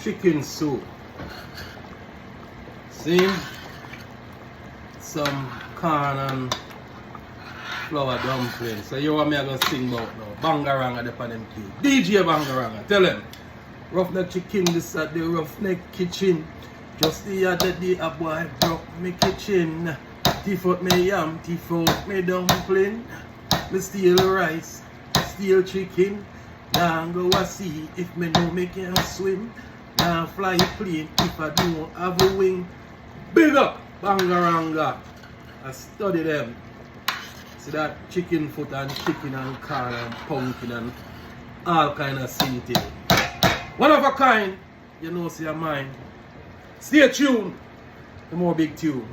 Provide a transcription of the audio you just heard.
chicken soup. See? Some corn and flour dumplings. So you want me to sing about now. Bangaranga the pan them key. DJ Bangaranga, tell them. Roughneck chicken, this at the Roughneck kitchen. Just the other day a boy broke me kitchen. Tiff out me yam, tiff out me dumpling. Me steal rice, steal chicken. Now go a see if me know me can swim. Now fly plane if I don't have a wing. Big up Bangaranga. I study them. See that chicken foot and chicken and corn and pumpkin and all kind of things. One of a kind, you know, see your mind. Stay tuned for more big tune.